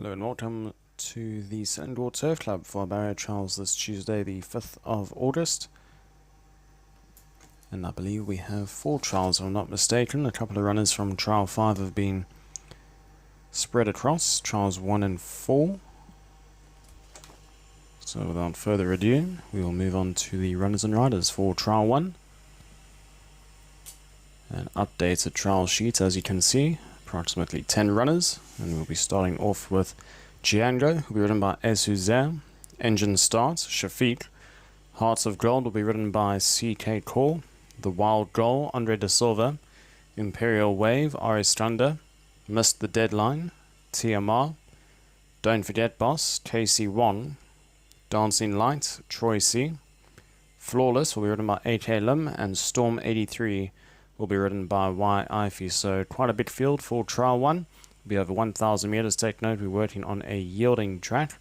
Hello and welcome to the Sandgord Surf Club for Barrier Trials this Tuesday, the 5th of August. And I believe we have 4 trials, if I'm not mistaken. A couple of runners from Trial 5 have been spread across, Trials 1 and 4. So without further ado, we will move on to the runners and riders for Trial 1. An updated trial sheet, as you can see, approximately 10 runners, and we'll be starting off with Django, will be ridden by Esuzer. Engine Start, Shafiq. Hearts of Gold will be ridden by CK Cole. The Wild Goal, Andre De Silva. Imperial Wave, Aristranda. Missed the Deadline, TMR. Don't Forget Boss, KC1. Dancing Light, Troy C. Flawless will be ridden by AK Lim, and Storm 83 will be ridden by Y Ify. So quite a big field for Trial 1. Will be over 1,000 meters. Take note, we're working on a yielding track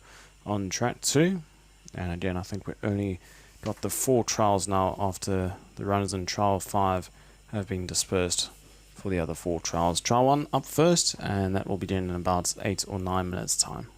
on track 2. And again, I think we only got the 4 trials now after the runners in Trial 5 have been dispersed for the other 4 trials. Trial 1 up first, and that will begin in about 8 or 9 minutes time.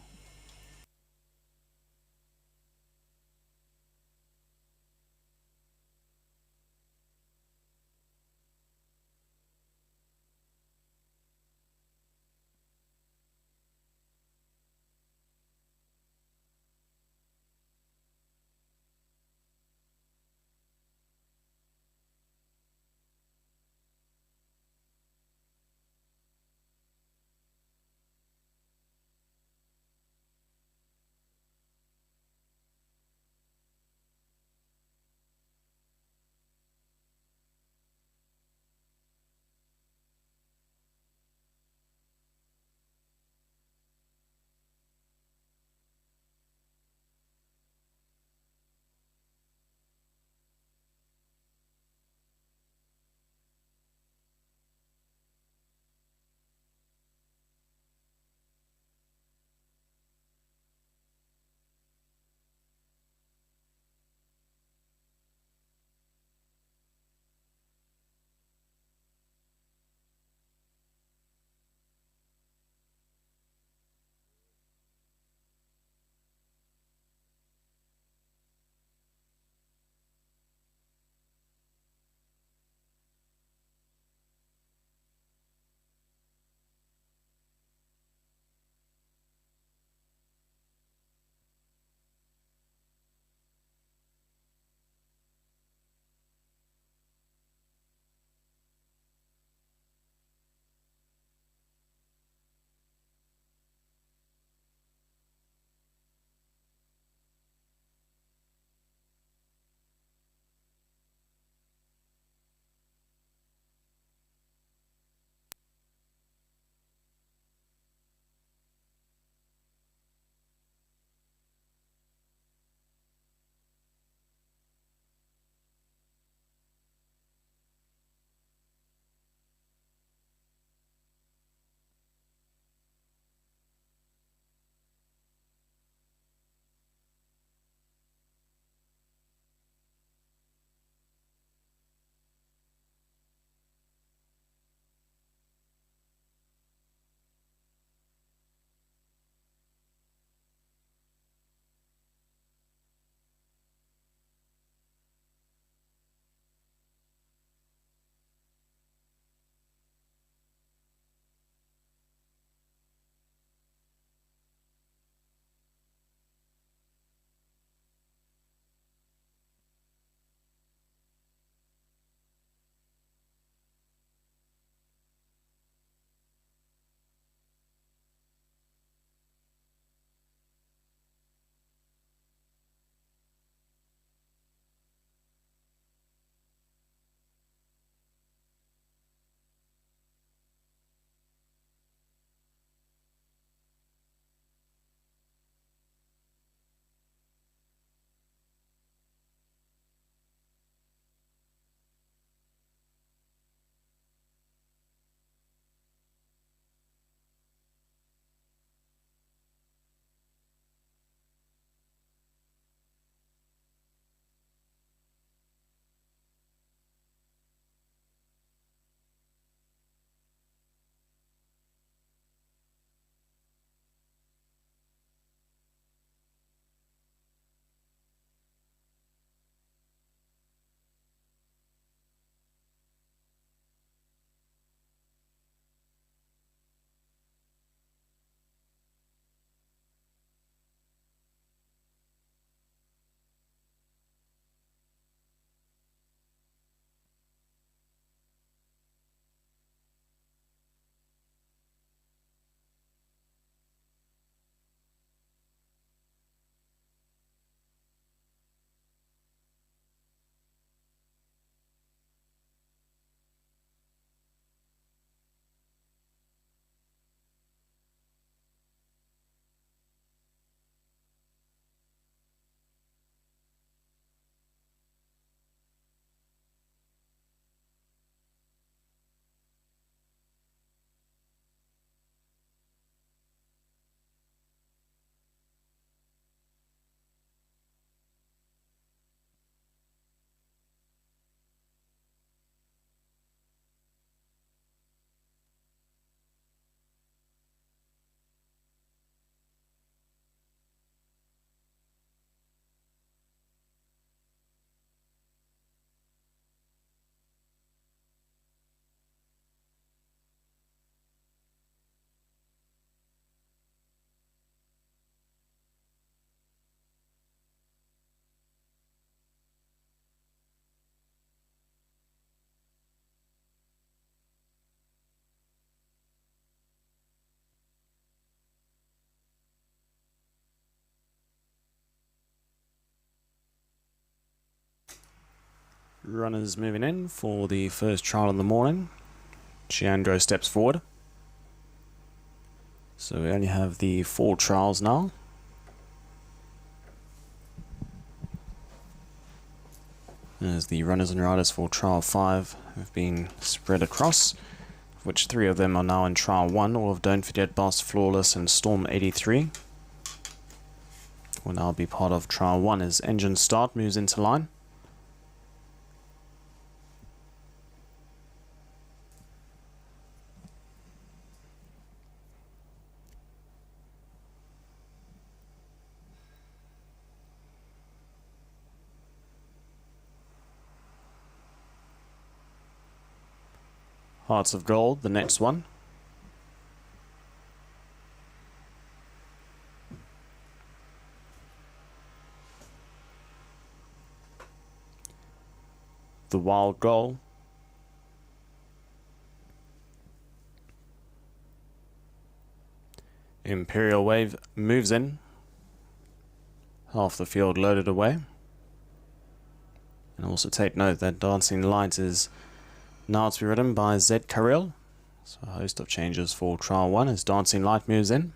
Runners moving in for the first trial in the morning. Chiandro steps forward. So we only have the 4 trials now. As the runners and riders for trial 5 have been spread across, which 3 of them are now in trial 1, all of Don't Forget Boss, Flawless and Storm 83. Will now be part of trial 1 as Engine Start moves into line. Hearts of Gold, the next one. The Wild Goal. Imperial Wave moves in. Half the field loaded away. And also take note that Dancing Light is now to be ridden by Z Karel. So a host of changes for trial 1 as Dancing Light moves in.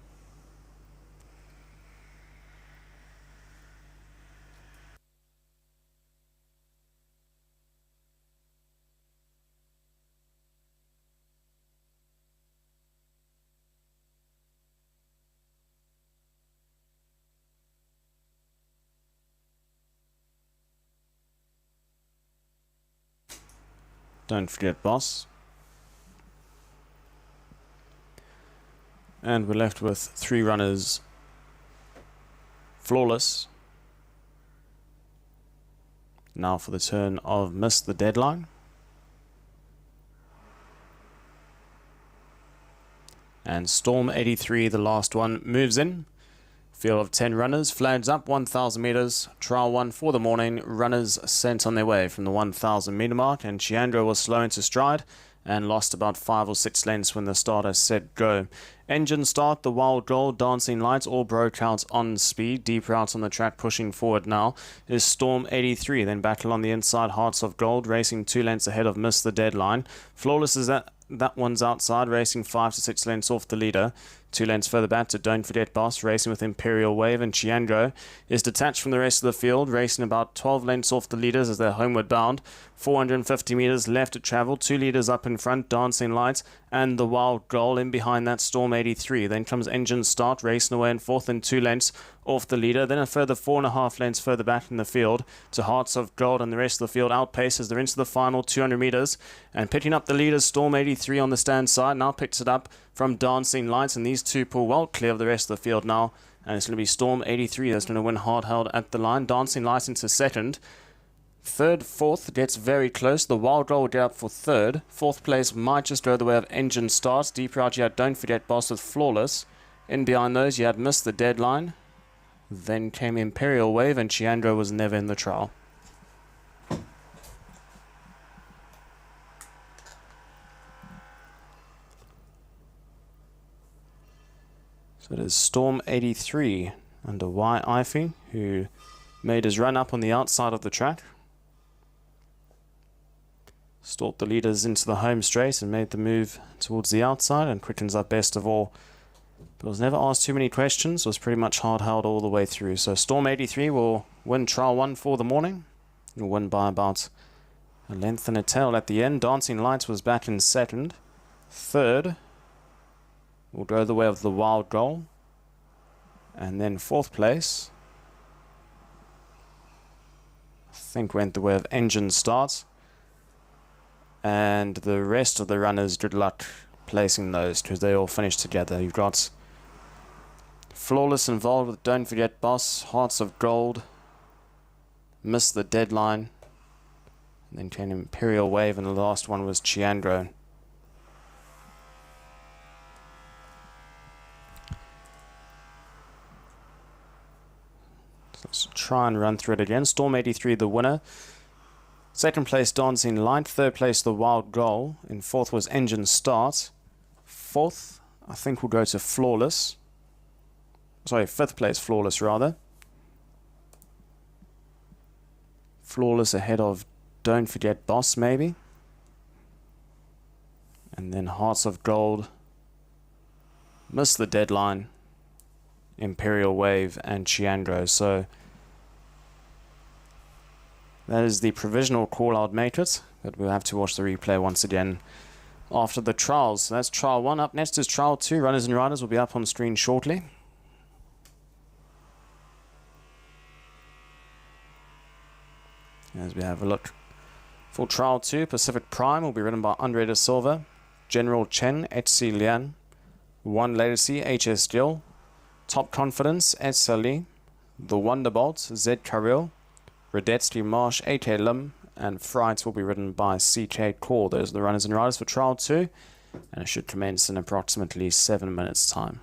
Don't Forget Boss. And we're left with 3 runners. Flawless. Now for the turn of Miss the Deadline. And Storm 83, the last one, moves in. Field of 10 runners, flags up, 1,000 meters. Trial 1 for the morning. Runners sent on their way from the 1,000 meter mark, and Chiandro was slow into stride and lost about 5 or 6 lengths when the starter said go. Engine Start, the Wild Gold, Dancing Lights all broke out on speed. Deep routes on the track, pushing forward now is Storm 83. Then battle on the inside, Hearts of Gold racing 2 lengths ahead of Miss the Deadline. Flawless is that one's outside, racing 5 to 6 lengths off the leader. 2 lengths further back to Don't Forget Boss, racing with Imperial Wave, and Chiandro is detached from the rest of the field, racing about 12 lengths off the leaders as they're homeward bound. 450 meters left to travel, 2 leaders up in front, Dancing Lights and the Wild Goal. In behind that, Storm 83. Then comes Engine Start, racing away in 4th and 2 lengths off the leader. Then a further 4.5 lengths further back in the field to Hearts of Gold, and the rest of the field outpaces. They're into the final 200 meters and picking up the leaders. Storm 83 on the stand side now picks it up from Dancing Lights, and these 2 pull well clear of the rest of the field now, and it's going to be Storm 83 that's going to win hard held at the line. Dancing Lights into 2nd. 3rd, 4th gets very close. The Wild Goal will get up for 3rd. 4th place might just go the way of Engine Stars. Deep out you had Don't Forget Boss with Flawless. In behind those you had Miss the Deadline. Then came Imperial Wave, and Chiandro was never in the trial. So it is Storm 83 under Y. Ify, who made his run up on the outside of the track. Stalked the leaders into the home straight and made the move towards the outside, and quickens up best of all. But was never asked too many questions, was pretty much hard held all the way through. So Storm 83 will win trial 1 for the morning. He'll win by about a length and a tail at the end. Dancing Lights was back in 2nd. 3rd will go the way of the Wild Goal. And then 4th place, I think, went the way of Engine Start. And the rest of the runners, good luck placing those, because they all finished together. You've got Flawless involved with Don't Forget Boss, Hearts of Gold, Miss the Deadline, and then came Imperial Wave, and the last one was Chiandro. So let's try and run through it again. Storm 83 the winner. 2nd place Dancing Light, 3rd place the Wild Goal, in 4th was Engine Start. 4th I think will go to Flawless. Sorry, 5th place Flawless rather. Flawless ahead of Don't Forget Boss, maybe. And then Hearts of Gold. Missed the deadline. Imperial Wave and Chiango. So that is the provisional call out matrix, but we'll have to watch the replay once again after the trials. So that's trial 1. Up next is trial 2. Runners and riders will be up on screen shortly. As we have a look. For trial 2, Pacific Prime will be ridden by Andre de Silva, General Chen, HC Lian, One Legacy, HS Gill, Top Confidence, S. Sali, The Wonderbolt, Z. Karil, Radetsky Marsh, AK Lim, and Fright will be ridden by CK Core. Those are the runners and riders for trial 2, and it should commence in approximately 7 minutes' time.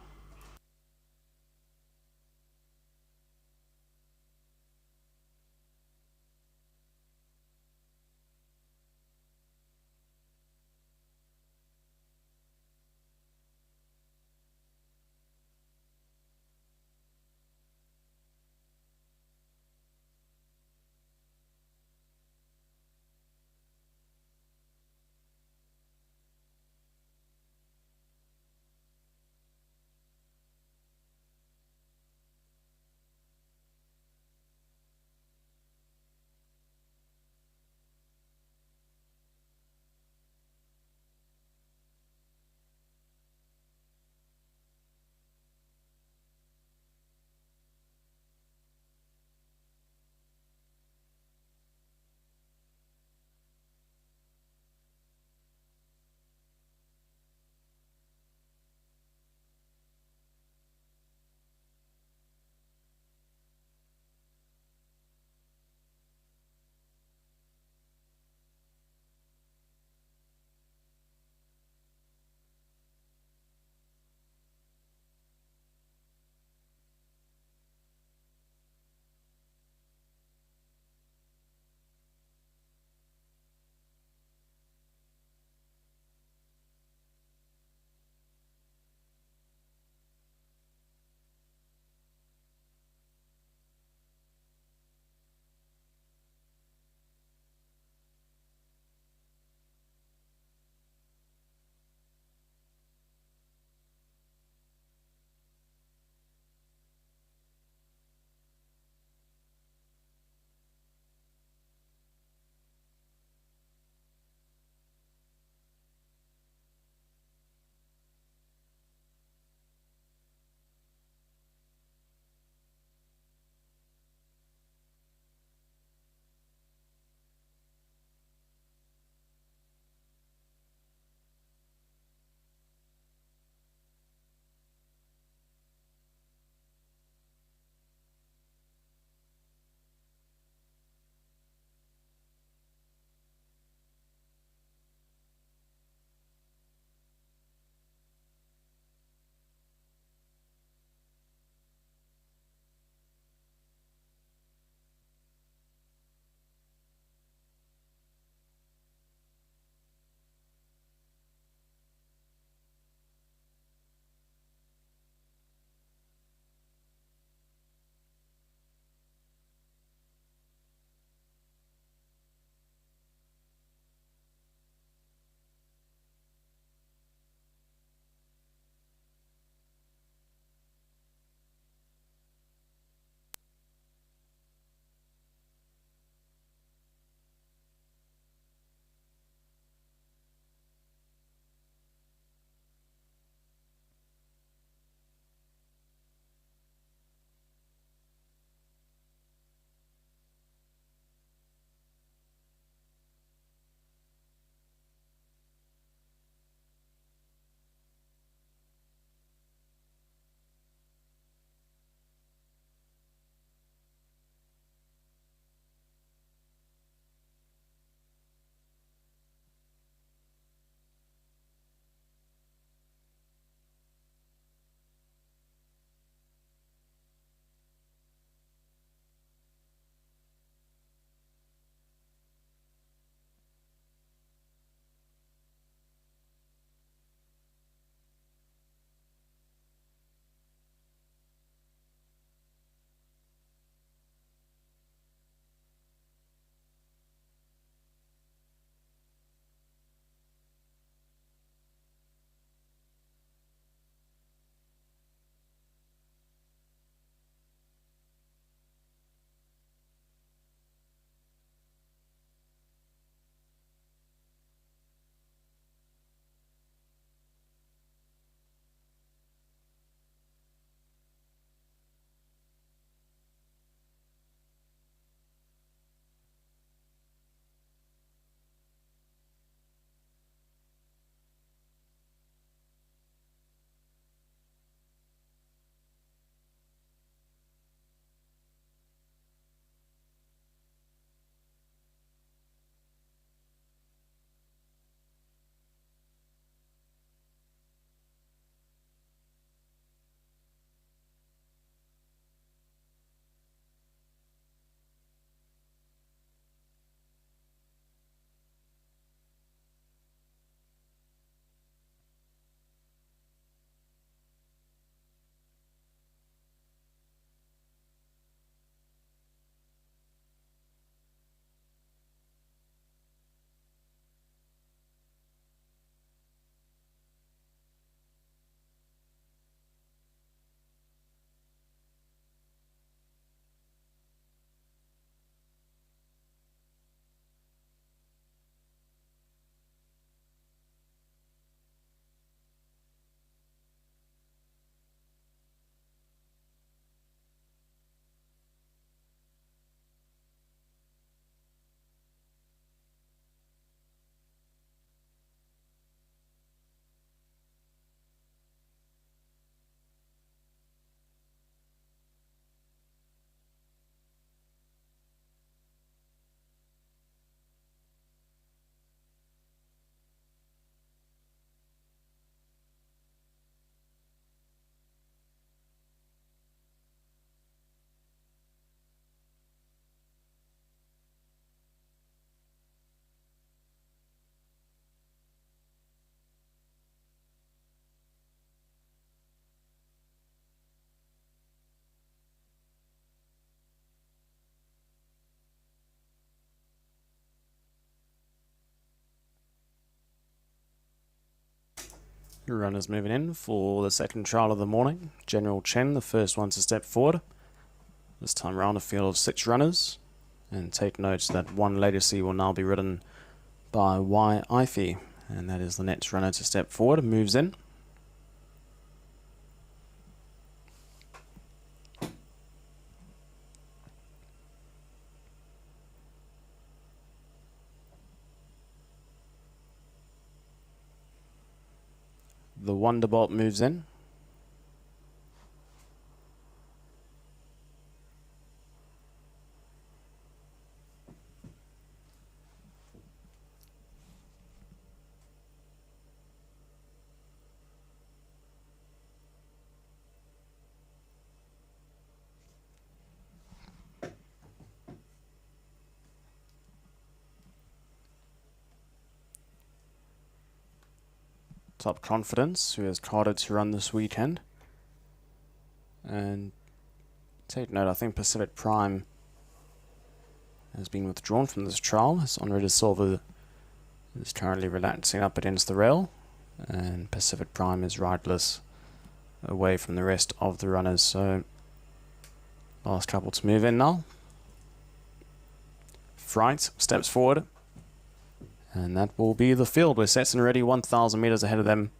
Runners moving in for the second trial of the morning. General Chen, the first one to step forward. This time round a field of 6 runners. And take note that one legacy will now be ridden by Y. Ify. And that is the next runner to step forward and moves in. The Wonderbolt moves in. Top Confidence, who has carded to run this weekend. And take note, I think Pacific Prime has been withdrawn from this trial, as Henri de Silva is currently relaxing up against the rail, and Pacific Prime is riderless away from the rest of the runners. So last couple to move in now. Fright steps forward, and that will be the field. We're set and ready, 1,000 meters ahead of them.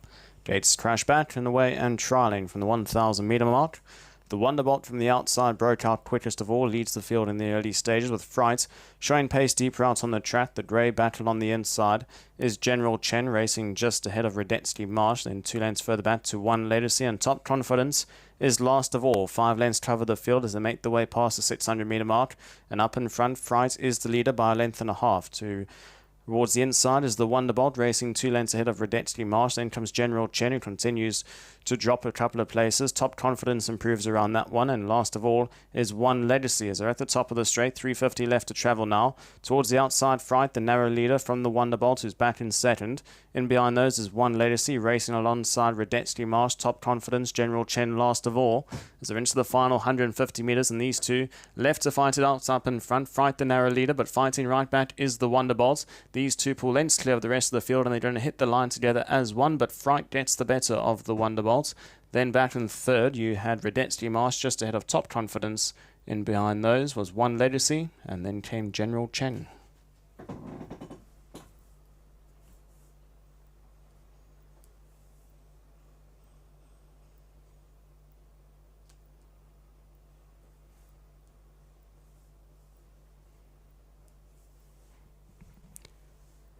Gates crash back in the way and trialing from the 1,000 meter mark. The Wonderbolt from the outside broke out quickest of all, leads the field in the early stages with Fright showing pace deeper out on the track. The grey battle on the inside is General Chen racing just ahead of Radetzky Marsh, then 2 lengths further back to One Legacy, and Top Confidence is last of all. 5 lengths cover the field as they make the way past the 600 meter mark, and up in front Fright is the leader by a length and a half. Towards the inside is the Wonderbolt racing 2 lengths ahead of Radetzky Marsh. Then comes General Chen, who continues to drop a couple of places. Top Confidence improves around that one. And last of all is One Legacy as they're at the top of the straight. 350 left to travel now. Towards the outside, Fright, the narrow leader from the Wonderbolt, who's back in second. In behind those is One Legacy racing alongside Radetzky Marsh. Top Confidence, General Chen last of all as they're into the final 150 meters. And these two left to fight it out up in front. Fright, the narrow leader, but fighting right back is the Wonderbolt. These two pull lengths clear of the rest of the field, and they're going to hit the line together as one, but Fright gets the better of the Wonderbolt. Then back in third, you had Radetzky Marsh just ahead of Top Confidence. In behind those was One Legacy, and then came General Chen.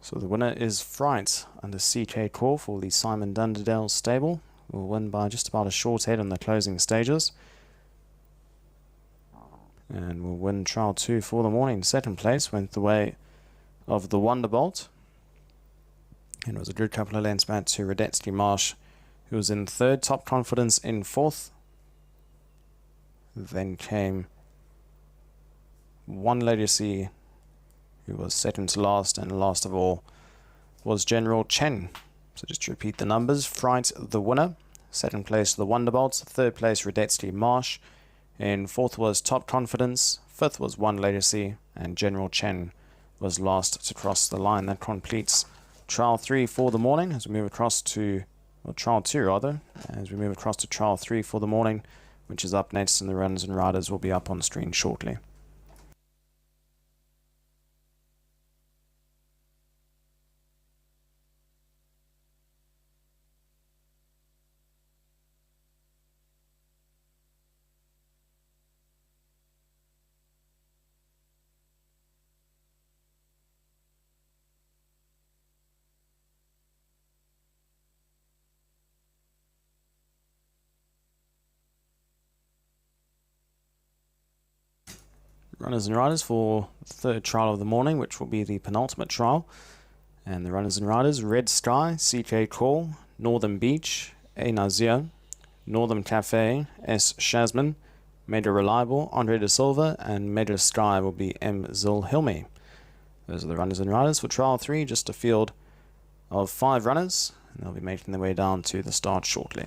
So the winner is Fright under CK Call for the Simon Dunderdale stable. Will win by just about a short head in the closing stages. And will win trial 2 for the morning. Second place went the way of the Wonderbolt. And it was a good couple of lengths back to Radetzky Marsh, who was in third. Top Confidence in fourth. Then came One Legacy, who was second to last, and last of all was General Chen. So just to repeat the numbers, Fright the winner, second place the Wonderbolts, third place Radetzky Marsh, in fourth was Top Confidence, fifth was One Legacy, and General Chen was last to cross the line. That completes trial 3 for the morning as we move across to, well, trial 2 rather, as we move across to trial 3 for the morning, which is up next, and the runners and riders will be up on screen shortly. Runners and riders for the third trial of the morning, which will be the penultimate trial. And the runners and riders: Red Sky, CK Call, Northern Beach, A Nazir, Northern Cafe, S Shazman, Mega Reliable, Henri de Silva, and Mega Sky will be M Zilhilmi. Those are the runners and riders for trial 3, just a field of 5 runners, and they'll be making their way down to the start shortly.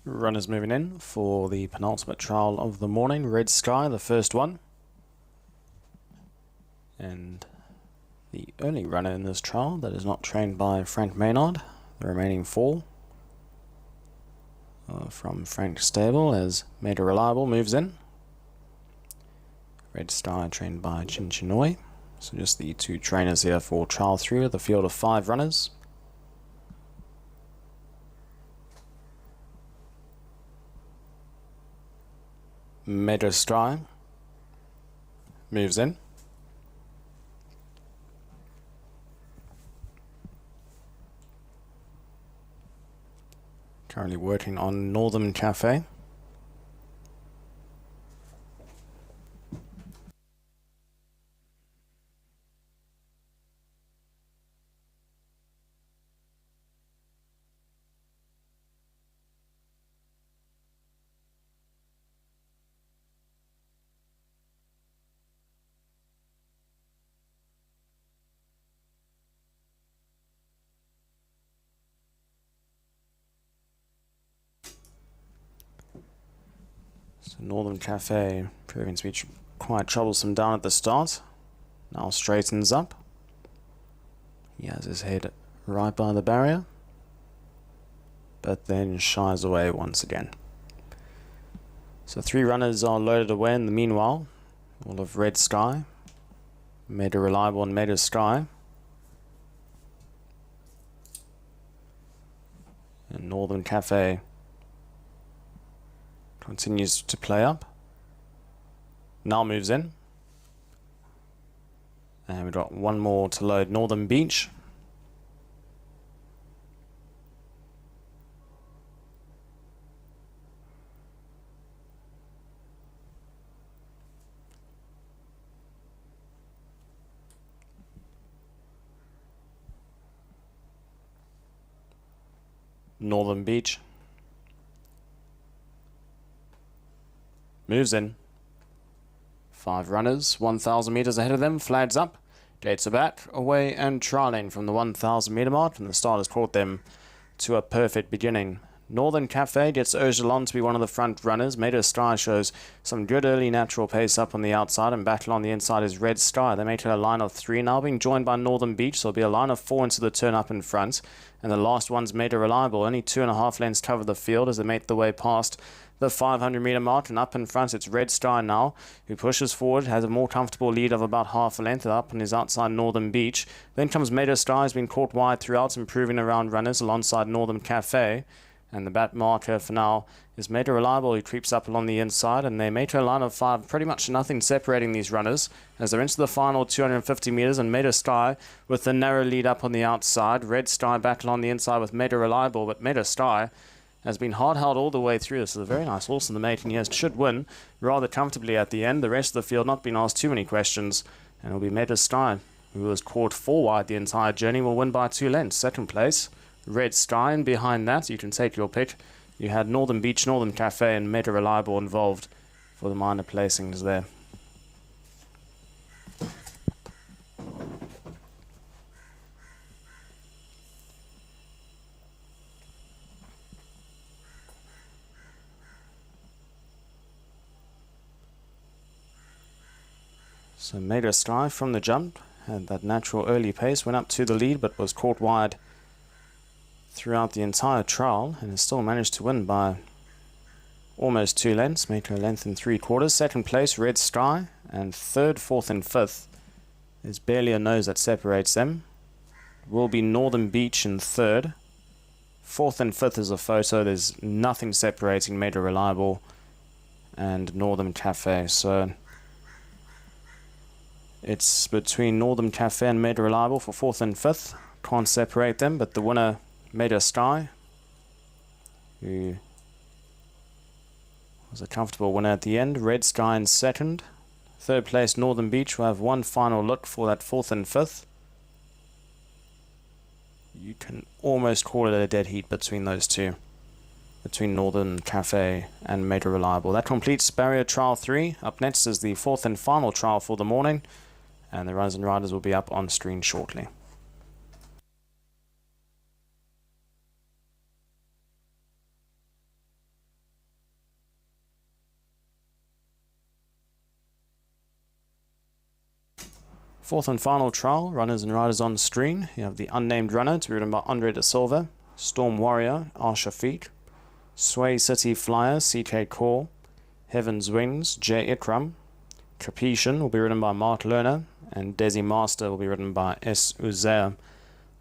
Runners moving in for the penultimate trial of the morning. Red Sky, the first one. And the only runner in this trial that is not trained by Frank Maynard. The remaining four from Frank's stable as Made Reliable moves in. Red Sky trained by Chin Chinoi. So just the two trainers here for trial 3 with a field of 5 runners. Meadow Sky moves in. Currently working on Northern Cafe. So Northern Cafe proving to be quite troublesome down at the start. Now straightens up. He has his head right by the barrier, but then shies away once again. So 3 runners are loaded away in the meanwhile. All of Red Sky, Made Reliable and Made Sky. And Northern Cafe continues to play up. Now moves in. And we've got one more to load, Northern Beach. Northern Beach moves in. 5 runners, 1,000 meters ahead of them, flags up. Gates are back, away and trialing from the 1,000 meter mark, and the start has caught them to a perfect beginning. Northern Cafe gets urged along to be one of the front runners. Made Sky shows some good early natural pace up on the outside, and battle on the inside is Red Sky. They make it a line of 3 now, being joined by Northern Beach, so it'll be a line of 4 into the turn up in front. And the last one's Made Reliable. Only 2.5 lengths cover the field as they make the way past the 500 meter mark, and up in front it's Red Sky now, who pushes forward, has a more comfortable lead of about half a length up on his outside Northern Beach. Then comes Meadow Sky, has been caught wide throughout, improving around runners alongside Northern Cafe. And the bat marker for now is Made Reliable, who creeps up along the inside, and they make a line of 5, pretty much nothing separating these runners as they're into the final 250 meters, and Made Sky with the narrow lead up on the outside. Red Sky back along the inside with Made Reliable, but Made Sky has been hard held all the way through. This is a very nice horse in the making. He should win rather comfortably at the end. The rest of the field not been asked too many questions, and it'll be Made Sky, who was caught 4 wide the entire journey, will win by 2 lengths. Second place, Red Sky, and behind that you can take your pick. You had Northern Beach, Northern Cafe and Made Reliable involved for the minor placings there. So Made Sky from the jump had that natural early pace, went up to the lead but was caught wide throughout the entire trial, and has still managed to win by almost 2 lengths, making a length and 3/4. Second place, Red Sky, and third, fourth and fifth. There's barely a nose that separates them. Will be Northern Beach in third. Fourth and fifth is a photo. There's nothing separating Made Reliable and Northern Cafe. So it's between Northern Cafe and Made Reliable for fourth and fifth. Can't separate them, but the winner, Made Sky, who was a comfortable winner at the end. Red Sky in second. Third place, Northern Beach, will have one final look for that fourth and fifth. You can almost call it a dead heat between those two, between Northern Cafe and Made Reliable. That completes Barrier Trial 3. Up next is the fourth and final trial for the morning, and the runners and riders will be up on screen shortly. Fourth and final trial, runners and riders on the screen. You have the unnamed runner to be ridden by Andre de Silva, Storm Warrior, R. Shafiq, Sway City Flyer, CK Core, Heaven's Wings, J. Ikram, Capetian will be ridden by Mark Lerner, and Desi Master will be ridden by S. Uzair.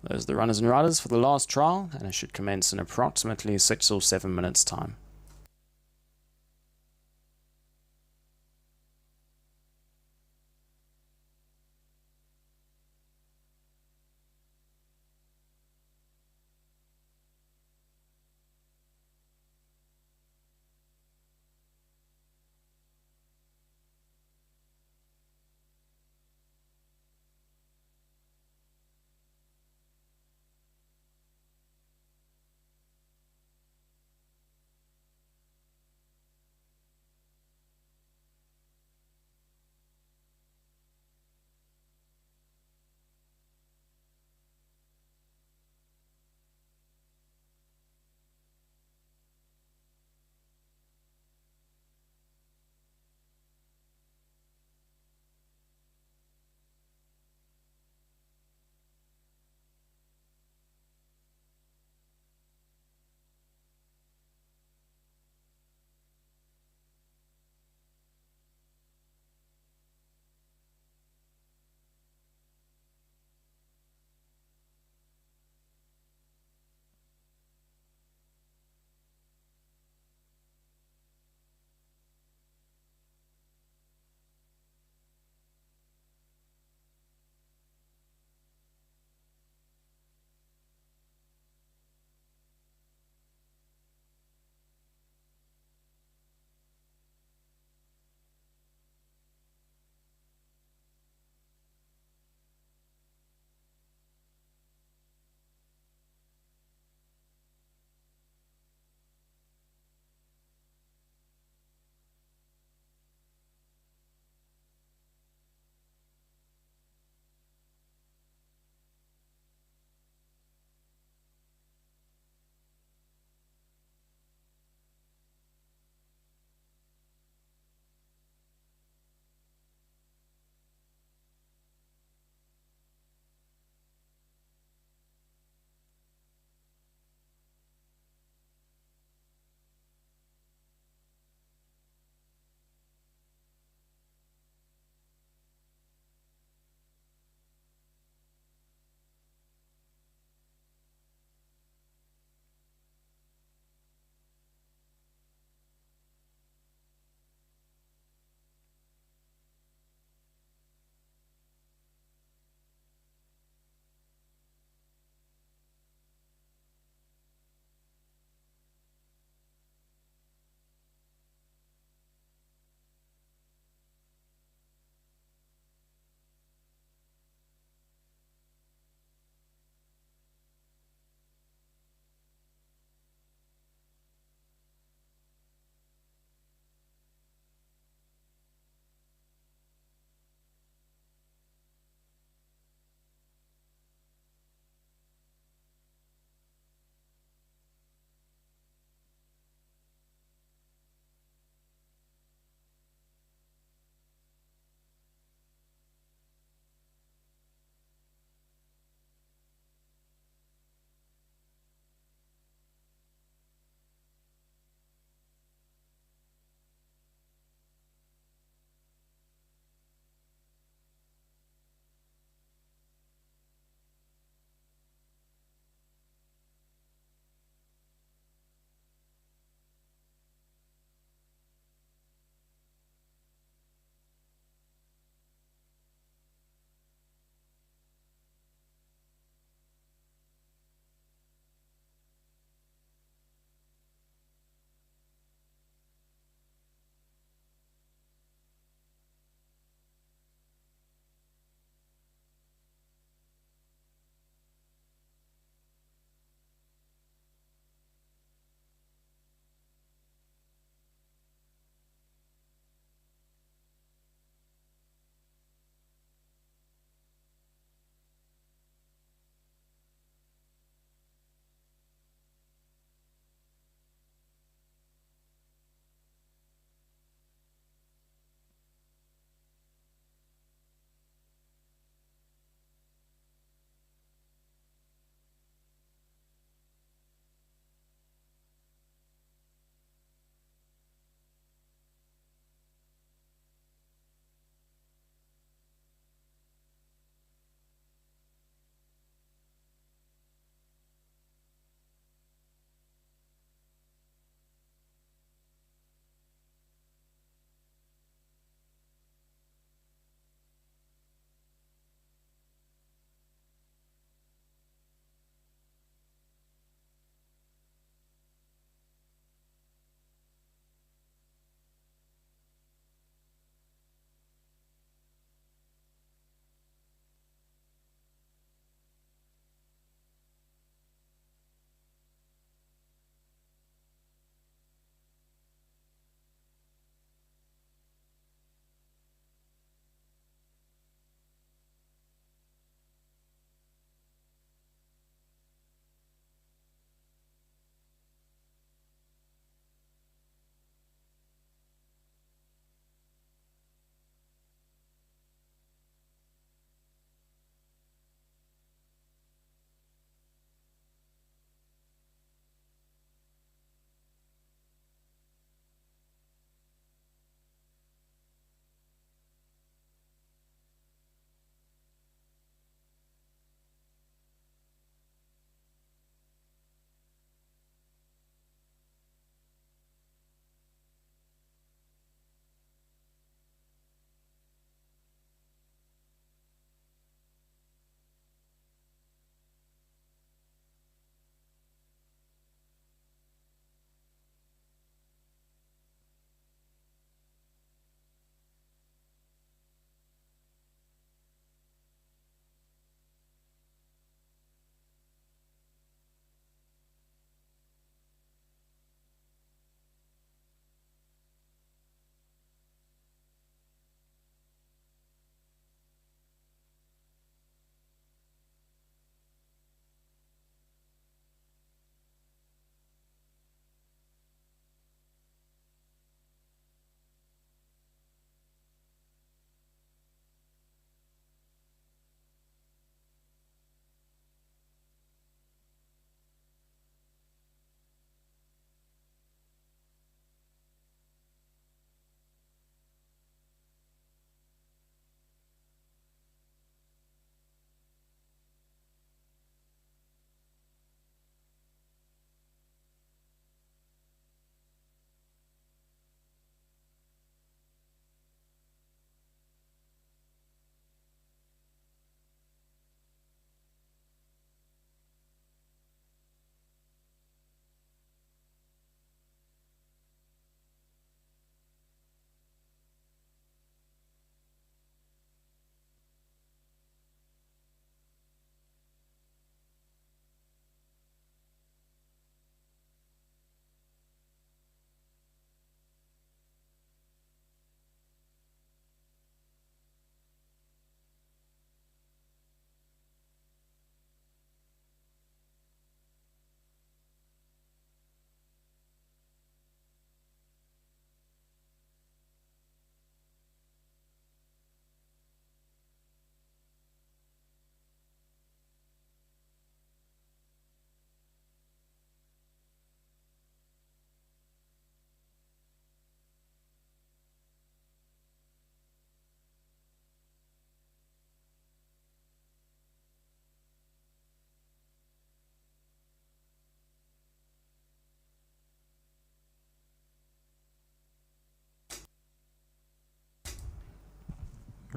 Those are the runners and riders for the last trial, and it should commence in approximately 6 or 7 minutes' time.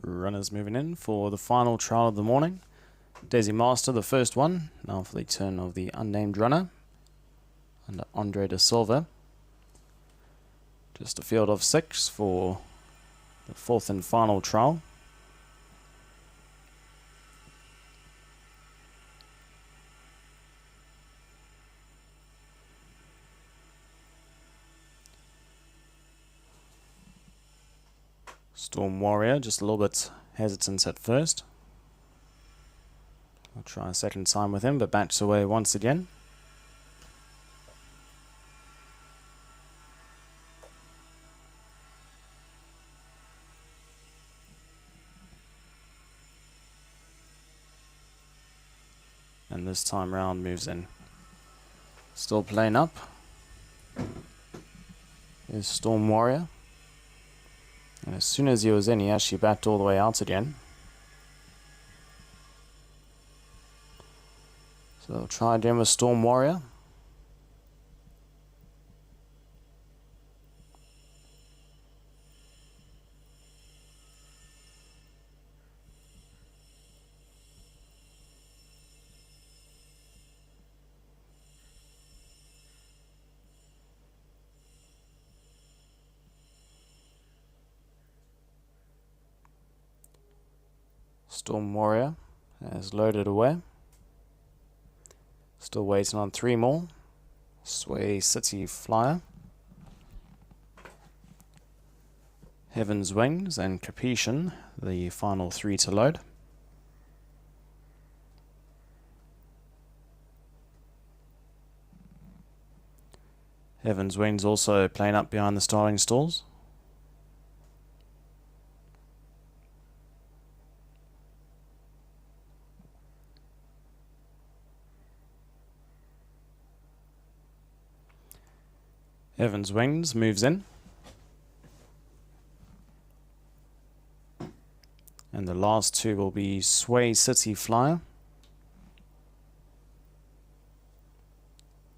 Runners moving in for the final trial of the morning. Desi Master, the first one. Now for the turn of the unnamed runner under Andre de Silva. Just a field of 6 for the fourth and final trial. Storm Warrior, just a little bit hesitant at first. I'll try a second time with him, but backs away once again. And this time round moves in. Still playing up. There's Storm Warrior. And as soon as he was in, he actually backed all the way out again. So I'll try again with Storm Warrior. Storm Warrior has loaded away. Still waiting on 3 more. Sway City Flyer, Heaven's Wings and Capuchin, the final 3 to load. Heaven's Wings also playing up behind the starting stalls. Heaven's Wings moves in. And the last 2 will be Sway City Flyer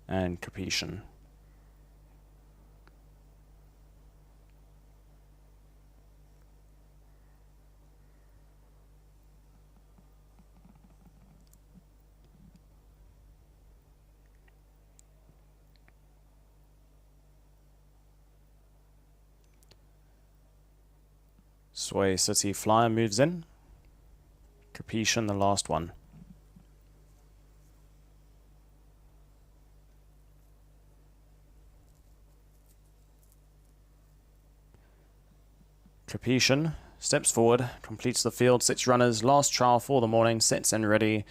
and Capuchin. Sway City Flyer moves in. Capuchin, the last one. Capuchin steps forward, completes the field, 6 runners, last trial for the morning, sets and ready.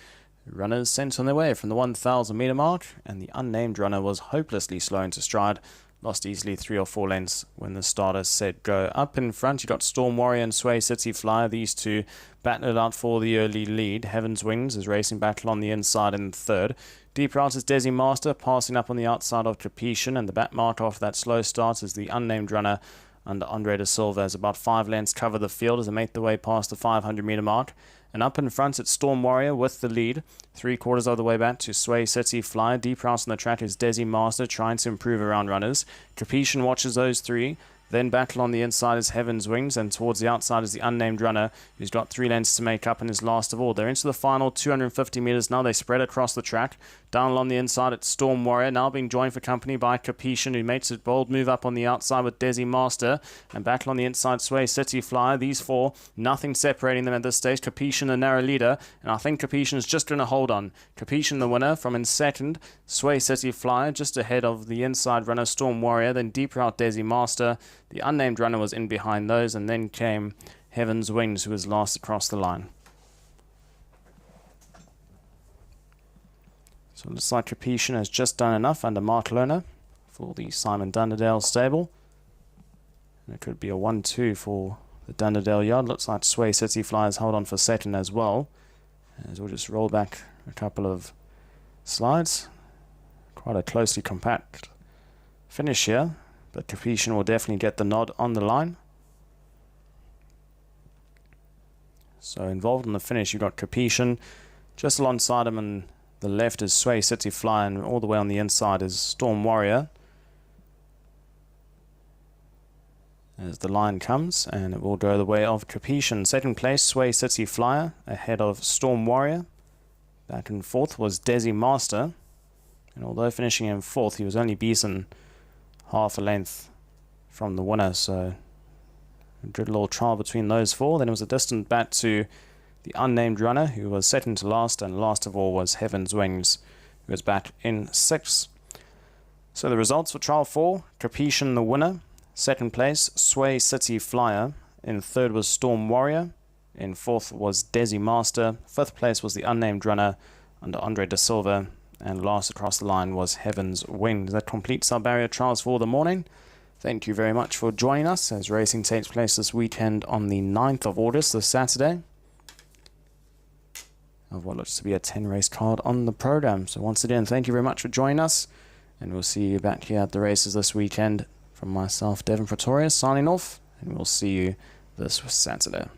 Runners sent on their way from the 1,000 meter mark, and the unnamed runner was hopelessly slow into stride. Lost easily 3 or 4 lengths when the starter said go. Up in front, you got Storm Warrior and Sway City Flyer. These 2 battled it out for the early lead. Heaven's Wings is racing battle on the inside in third. Deep out is Desi Master, passing up on the outside of Capuchin, and the back mark after that slow start is the unnamed runner under Andre de Silva. As about 5 lengths cover the field as they make their way past the 500 meter mark. And up in front, it's Storm Warrior with the lead. 3/4 of the way back to Sway City Flyer. Deep out on the track is Desi Master, trying to improve around runners. Capuchin watches those 3. Then battle on the inside is Heaven's Wings, and towards the outside is the unnamed runner, who's got 3 lengths to make up and is last of all. They're into the final 250 meters now. They spread across the track. Down along the inside, it's Storm Warrior, now being joined for company by Capuchin, who makes a bold move up on the outside with Desi Master, and battle on the inside, Sway City Flyer. These 4, nothing separating them at this stage. Capuchin, the narrow leader, and I think Capuchin's just going to hold on. Capuchin, the winner, from in second. Sway City Flyer, just ahead of the inside runner, Storm Warrior. Then deep route, Desi Master. The unnamed runner was in behind those, and then came Heaven's Wings, who was last across the line. So it looks like Capuchin has just done enough under Mark Lerner for the Simon Dunderdale stable. And it could be a 1-2 for the Dunderdale yard. Looks like Sway City Flyers hold on for second as well. As we'll just roll back a couple of slides. Quite a closely compact finish here, but Capuchin will definitely get the nod on the line. So involved in the finish, you've got Capuchin. Just alongside him on the left is Sway City Fly, and all the way on the inside is Storm Warrior. as the line comes, and it will go the way of Capuchin. Second place, Sway City Flyer, ahead of Storm Warrior. Back in fourth was Desi Master, and although finishing in fourth, he was only beaten half a length from the winner, so a good little trial between those four. Then it was a distant bat to the unnamed runner, who was second to last, and last of all was Heaven's Wings, who was back in sixth. So the results for Trial 4, Capuchin the winner. Second place, Sway City Flyer. In third was Storm Warrior. In fourth was Desi Master. Fifth place was the unnamed runner under Andre Da Silva. And last across the line was Heaven's Wings. That completes our barrier trials for the morning. Thank you very much for joining us as racing takes place this weekend on the 9th of August, this Saturday, of what looks to be a 10-race card on the program. So once again, thank you very much for joining us, and we'll see you back here at the races this weekend. From myself, Devin Pretorius, signing off, and we'll see you this Saturday.